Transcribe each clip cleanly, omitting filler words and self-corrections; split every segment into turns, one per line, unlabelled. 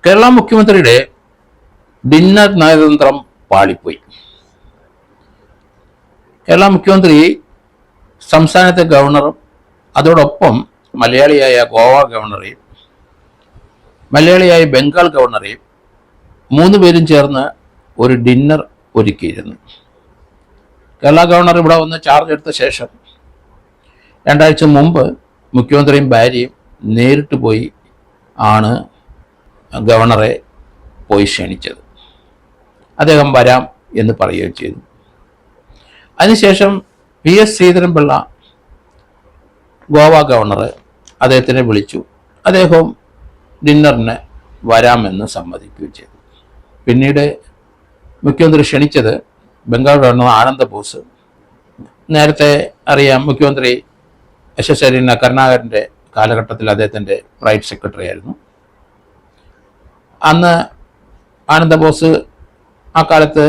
കേരള മുഖ്യമന്ത്രിയുടെ ഡിന്നർ നയതന്ത്രം പാളിപ്പോയി. കേരള മുഖ്യമന്ത്രി സംസ്ഥാനത്തെ ഗവർണറും അതോടൊപ്പം മലയാളിയായ ഗോവ ഗവർണറെയും മലയാളിയായ ബംഗാൾ ഗവർണറെയും 3 പേരും ചേർന്ന് ഒരു ഡിന്നർ ഒരുക്കിയിരുന്നു. കേരള ഗവർണർ ഇവിടെ വന്ന് ചാർജ് എടുത്ത ശേഷം 2 ആഴ്ച മുമ്പ് മുഖ്യമന്ത്രിയും ഭാര്യയും നേരിട്ട് പോയി ആണ് ഗവർണറെ പോയി ക്ഷണിച്ചത്. അദ്ദേഹം വരാം എന്ന് പറയുകയും ചെയ്തു. അതിനുശേഷം PS ശ്രീധരൻപിള്ള ഗോവ ഗവർണർ അദ്ദേഹത്തിനെ വിളിച്ചു. അദ്ദേഹവും ഡിന്നറിന് വരാമെന്ന് സമ്മതിക്കുകയും ചെയ്തു. പിന്നീട് മുഖ്യമന്ത്രി ക്ഷണിച്ചത് ബംഗാൾ ഗവർണർ ആനന്ദ ബോസ്. നേരത്തെ അറിയാം, മുഖ്യമന്ത്രി യശസ്വരീന കരുണാകരൻ്റെ കാലഘട്ടത്തിൽ അദ്ദേഹത്തിൻ്റെ പ്രൈവറ്റ് സെക്രട്ടറി ആയിരുന്നു. അന്ന് ആനന്ദബോസ് ആ കാലത്ത്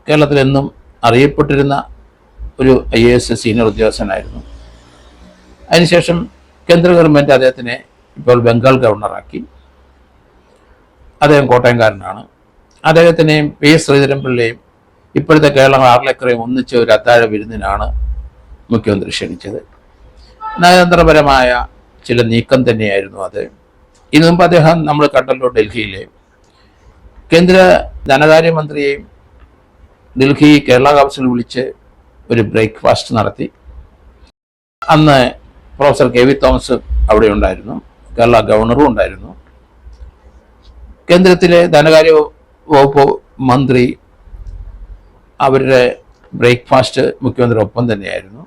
കേരളത്തിലെന്നും അറിയപ്പെട്ടിരുന്ന ഒരു IAS സീനിയർ ഉദ്യോഗസ്ഥനായിരുന്നു. അതിനുശേഷം കേന്ദ്ര ഗവൺമെൻറ് അദ്ദേഹത്തിനെ ഇപ്പോൾ ബംഗാൾ ഗവർണറാക്കി. അദ്ദേഹം കോട്ടയംകാരനാണ്. അദ്ദേഹത്തിനെയും PS ശ്രീധരൻപിള്ളയും ഇപ്പോഴത്തെ കേരളം ആർലേക്കറേയും ഒന്നിച്ച് ഒരു അത്താഴ വിരുന്നിനാണ് മുഖ്യമന്ത്രി ക്ഷണിച്ചത്. നയതന്ത്രപരമായ ചില നീക്കം തന്നെയായിരുന്നു അത്. ഇതിനു മുമ്പ് അദ്ദേഹം നമ്മൾ കണ്ടല്ലോ, ഡൽഹിയിലെ കേന്ദ്ര ധനകാര്യമന്ത്രിയെയും ഡൽഹി കേരള കൗൺസിൽ വിളിച്ച് ഒരു ബ്രേക്ക്ഫാസ്റ്റ് നടത്തി. അന്ന് പ്രൊഫസർ KV തോമസ് അവിടെ ഉണ്ടായിരുന്നു, കേരള ഗവർണറും ഉണ്ടായിരുന്നു. കേന്ദ്രത്തിലെ ധനകാര്യ വകുപ്പ് മന്ത്രി അവരുടെ ബ്രേക്ക്ഫാസ്റ്റ് മുഖ്യമന്ത്രി ഒപ്പം തന്നെയായിരുന്നു.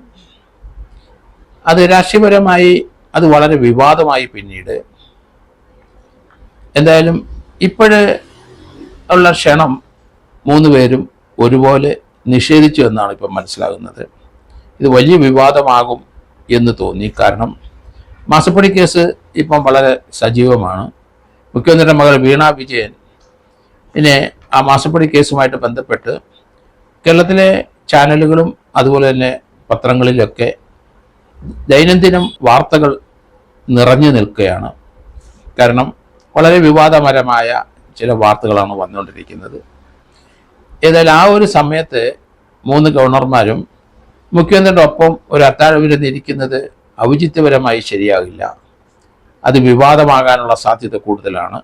അത് രാഷ്ട്രീയപരമായി അത് വളരെ വിവാദമായി. പിന്നീട് എന്തായാലും ഇപ്പോഴ് ഉള്ള ക്ഷണം 3 പേരും ഒരുപോലെ നിഷേധിച്ചു എന്നാണ് ഇപ്പം മനസ്സിലാകുന്നത്. ഇത് വലിയ വിവാദമാകും എന്ന് തോന്നി. കാരണം മാസപ്പടി കേസ് ഇപ്പം വളരെ സജീവമാണ്. മുഖ്യമന്ത്രിയുടെ മകൾ വീണ വിജയൻ ആ മാസപ്പടി കേസുമായിട്ട് ബന്ധപ്പെട്ട് കേരളത്തിലെ ചാനലുകളും അതുപോലെ തന്നെ പത്രങ്ങളിലൊക്കെ ദൈനംദിനം വാർത്തകൾ നിറഞ്ഞു നിൽക്കുകയാണ്. കാരണം വളരെ വിവാദപരമായ ചില വാർത്തകളാണ് വന്നുകൊണ്ടിരിക്കുന്നത്. ഏതായാലും ആ ഒരു സമയത്ത് 3 ഗവർണർമാരും മുഖ്യമന്ത്രിയുടെ ഒപ്പം ഒരു അത്താഴ വിരുന്നിരിക്കുന്നത് ഔചിത്യപരമായി ശരിയാകില്ല. അത് വിവാദമാകാനുള്ള സാധ്യത കൂടുതലാണ്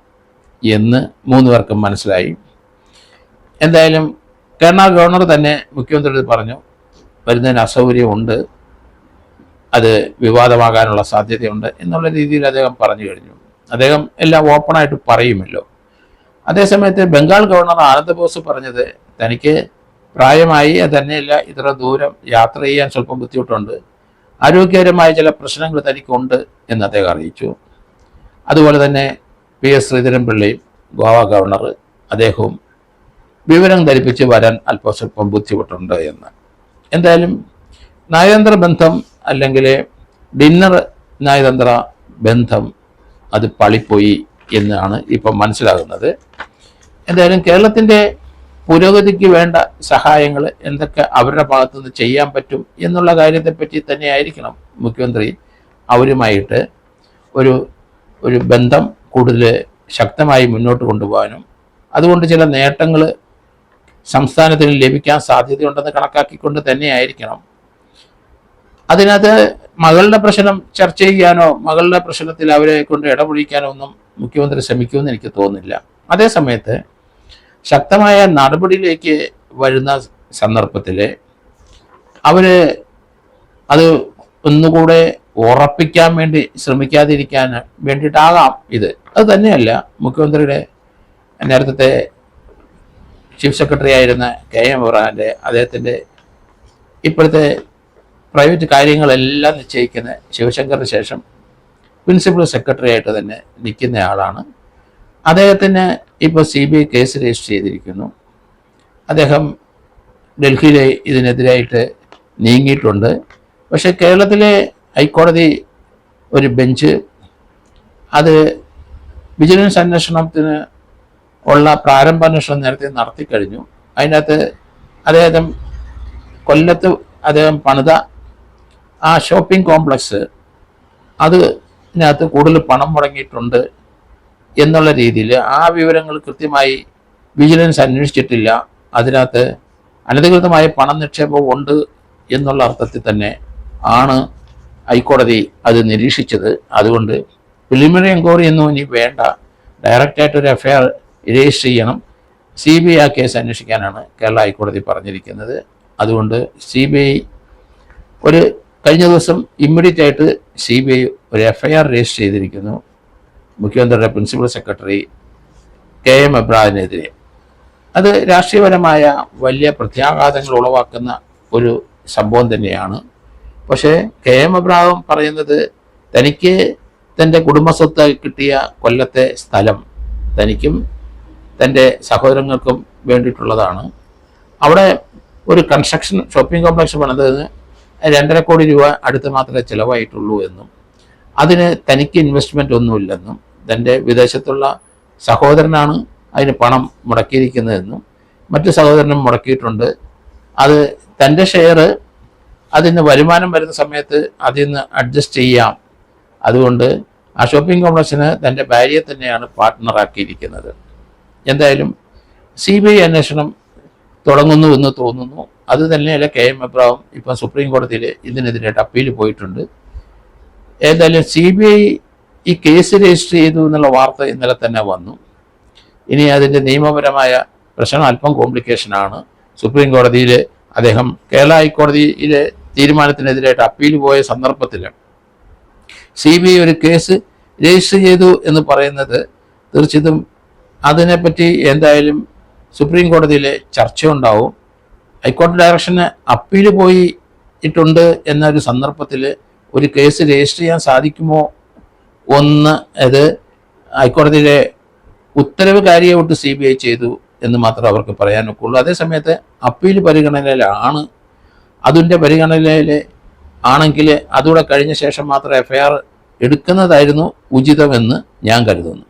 എന്ന് 3 പേർക്കും മനസ്സിലായി. എന്തായാലും കേരള ഗവർണർ തന്നെ മുഖ്യമന്ത്രിയോട് പറഞ്ഞു, വരുന്നതിന് അസൗകര്യമുണ്ട്, അത് വിവാദമാകാനുള്ള സാധ്യതയുണ്ട് എന്നുള്ള രീതിയിൽ അദ്ദേഹം പറഞ്ഞു കഴിഞ്ഞു. അദ്ദേഹം എല്ലാം ഓപ്പണായിട്ട് പറയുമല്ലോ. അതേസമയത്ത് ബംഗാൾ ഗവർണർ ആനന്ദ ബോസ് പറഞ്ഞത്, തനിക്ക് പ്രായമായി, തന്നെയല്ല ഇത്ര ദൂരം യാത്ര ചെയ്യാൻ സ്വല്പം ബുദ്ധിമുട്ടുണ്ട്, ആരോഗ്യകരമായ ചില പ്രശ്നങ്ങൾ തനിക്കുണ്ട് എന്ന് അദ്ദേഹം അറിയിച്ചു. അതുപോലെ തന്നെ PS ശ്രീധരൻപിള്ളയും ഗോവ ഗവർണർ അദ്ദേഹവും വിവരം ധരിപ്പിച്ച് വരാൻ സ്വല്പം ബുദ്ധിമുട്ടുണ്ട് എന്ന്. എന്തായാലും നയതന്ത്ര ബന്ധം അല്ലെങ്കിൽ ഡിന്നർ നയതന്ത്ര ബന്ധം അത് പളിപ്പോയി എന്നാണ് ഇപ്പം മനസ്സിലാകുന്നത്. എന്തായാലും കേരളത്തിൻ്റെ പുരോഗതിക്ക് വേണ്ട സഹായങ്ങൾ എന്തൊക്കെ അവരുടെ ഭാഗത്തുനിന്ന് ചെയ്യാൻ പറ്റും എന്നുള്ള കാര്യത്തെപ്പറ്റി തന്നെയായിരിക്കണം മുഖ്യമന്ത്രി അവരുമായിട്ട് ഒരു ബന്ധം കൂടുതൽ ശക്തമായി മുന്നോട്ട് കൊണ്ടുപോകാനും അതുകൊണ്ട് ചില നേട്ടങ്ങൾ സംസ്ഥാനത്തിന് ലഭിക്കാൻ സാധ്യതയുണ്ടെന്ന് കണക്കാക്കിക്കൊണ്ട് തന്നെയായിരിക്കണം. അതിനകത്ത് മകളുടെ പ്രശ്നം ചർച്ച ചെയ്യാനോ മകളുടെ പ്രശ്നത്തിൽ അവരെ കൊണ്ട് ഇടപൊഴിക്കാനോ ഒന്നും മുഖ്യമന്ത്രി ശ്രമിക്കുമെന്ന് എനിക്ക് തോന്നുന്നില്ല. അതേസമയത്ത് ശക്തമായ നടപടിയിലേക്ക് വരുന്ന സന്ദർഭത്തിൽ അവർ അത് ഒന്നുകൂടെ ഉറപ്പിക്കാൻ വേണ്ടി ശ്രമിക്കാതിരിക്കാൻ വേണ്ടിയിട്ടാകാം ഇത്. അത് തന്നെയല്ല, മുഖ്യമന്ത്രിയുടെ നേരത്തെ ചീഫ് സെക്രട്ടറി ആയിരുന്ന KM ഇബ്രാഹിൻ്റെ അദ്ദേഹത്തിൻ്റെ ഇപ്പോഴത്തെ പ്രൈവറ്റ് കാര്യങ്ങളെല്ലാം നിശ്ചയിക്കുന്ന ശിവശങ്കറിന് ശേഷം പ്രിൻസിപ്പൽ സെക്രട്ടറി ആയിട്ട് തന്നെ നിൽക്കുന്ന ആളാണ്. അദ്ദേഹത്തിന് ഇപ്പോൾ CBI കേസ് രജിസ്റ്റർ ചെയ്തിരിക്കുന്നു. അദ്ദേഹം ഡൽഹിയിലെ ഇതിനെതിരായിട്ട് നീങ്ങിയിട്ടുണ്ട്. പക്ഷേ കേരളത്തിലെ ഹൈക്കോടതി ഒരു ബെഞ്ച് അത് വിജിലൻസ് അന്വേഷണത്തിന് ഉള്ള പ്രാരംഭ അന്വേഷണം നേരത്തെ നടത്തിക്കഴിഞ്ഞു. അതിനകത്ത് അദ്ദേഹം കൊല്ലത്ത് അദ്ദേഹം പണിത ആ ഷോപ്പിംഗ് കോംപ്ലക്സ് അതിനകത്ത് കൂടുതൽ പണം മുടങ്ങിയിട്ടുണ്ട് എന്നുള്ള രീതിയിൽ ആ വിവരങ്ങൾ കൃത്യമായി വിജിലൻസ് അന്വേഷിച്ചിട്ടില്ല, അതിനകത്ത് അനധികൃതമായ പണം നിക്ഷേപം ഉണ്ട് എന്നുള്ള അർത്ഥത്തിൽ തന്നെ ആണ് ഹൈക്കോടതി അത് നിരീക്ഷിച്ചത്. അതുകൊണ്ട് പ്രിലിമിനറി എൻക്വയറി ഒന്നും ഇനി വേണ്ട, ഡയറക്റ്റായിട്ട് ഒരു എഫ്ഐആർ രജിസ്റ്റർ ചെയ്യണം, CBI ആ കേസ് അന്വേഷിക്കാനാണ് കേരള ഹൈക്കോടതി പറഞ്ഞിരിക്കുന്നത്. അതുകൊണ്ട് CBI ഒരു കഴിഞ്ഞ ദിവസം ഇമ്മീഡിയറ്റ് ആയിട്ട് CBI ഒരു എഫ്ഐആർ രജിസ്റ്റർ ചെയ്തിരിക്കുന്നു മുഖ്യമന്ത്രിയുടെ പ്രിൻസിപ്പൽ സെക്രട്ടറി KM എബ്രഹാമിനെതിരെ. അത് രാഷ്ട്രീയപരമായ വലിയ പ്രത്യാഘാതങ്ങൾ ഉളവാക്കുന്ന ഒരു സംഭവം തന്നെയാണ്. പക്ഷേ KM എബ്രഹാം പറയുന്നത് തനിക്ക് തൻ്റെ കുടുംബസ്വത്ത് കിട്ടിയ കൊല്ലത്തെ സ്ഥലം തനിക്കും തൻ്റെ സഹോദരങ്ങൾക്കും വേണ്ടിയിട്ടുള്ളതാണ്. അവിടെ ഒരു കൺസ്ട്രക്ഷൻ ഷോപ്പിംഗ് കോംപ്ലക്സ് പണിതതിന് 2.5 കോടി രൂപ അടുത്ത് മാത്രമേ ചിലവായിട്ടുള്ളൂ എന്നും അതിന് തനിക്ക് ഇൻവെസ്റ്റ്മെൻ്റ് ഒന്നുമില്ലെന്നും തൻ്റെ വിദേശത്തുള്ള സഹോദരനാണ് അതിന് പണം മുടക്കിയിരിക്കുന്നതെന്നും മറ്റു സഹോദരനും മുടക്കിയിട്ടുണ്ട്, അത് തൻ്റെ ഷെയർ അതിന് വരുമാനം വരുന്ന സമയത്ത് അതിൽ നിന്ന് അഡ്ജസ്റ്റ് ചെയ്യാം, അതുകൊണ്ട് ആ ഷോപ്പിംഗ് കോംപ്ലക്സിന് തൻ്റെ ഭാര്യയെ തന്നെയാണ് പാർട്ട്ണറാക്കിയിരിക്കുന്നത്. എന്തായാലും CBI അന്വേഷണം തുടങ്ങുന്നു എന്ന് തോന്നുന്നു. അത് തന്നെയല്ല KM എബ്രഹാം ഇപ്പം സുപ്രീം കോടതിയിൽ ഇതിനെതിരായിട്ട് അപ്പീൽ പോയിട്ടുണ്ട്. ഏതായാലും CBI ഈ കേസ് രജിസ്റ്റർ ചെയ്തു എന്നുള്ള വാർത്ത ഇന്നലെ തന്നെ വന്നു. ഇനി അതിൻ്റെ നിയമപരമായ പ്രശ്നം അല്പം കോംപ്ലിക്കേഷനാണ്. സുപ്രീം കോടതിയിൽ അദ്ദേഹം കേരള ഹൈക്കോടതിയിലെ തീരുമാനത്തിനെതിരായിട്ട് അപ്പീൽ പോയ സന്ദർഭത്തിൽ CBI ഒരു കേസ് രജിസ്റ്റർ ചെയ്തു എന്ന് പറയുന്നത് തീർച്ചയായിട്ടും അതിനെപ്പറ്റി എന്തായാലും സുപ്രീം കോടതിയിൽ ചർച്ചയുണ്ടാവും. ഹൈക്കോടതി ഡയറക്ഷന് അപ്പീൽ പോയിട്ടുണ്ട് എന്നൊരു സന്ദർഭത്തിൽ ഒരു കേസ് രജിസ്റ്റർ ചെയ്യാൻ സാധിക്കുമോ ഒന്ന്, അത് ഹൈക്കോടതിയിലെ ഉത്തരവ് കാര്യമായിട്ട് CBI ചെയ്തു എന്ന് മാത്രമേ അവർക്ക് പറയാനൊക്കുള്ളൂ. അതേസമയത്ത് അപ്പീൽ പരിഗണനയിലാണ്, അതിൻ്റെ പരിഗണനയിൽ ആണെങ്കിൽ അതുകൂടെ കഴിഞ്ഞ ശേഷം മാത്രം FIR എടുക്കുന്നതായിരുന്നു ഉചിതമെന്ന് ഞാൻ കരുതുന്നു.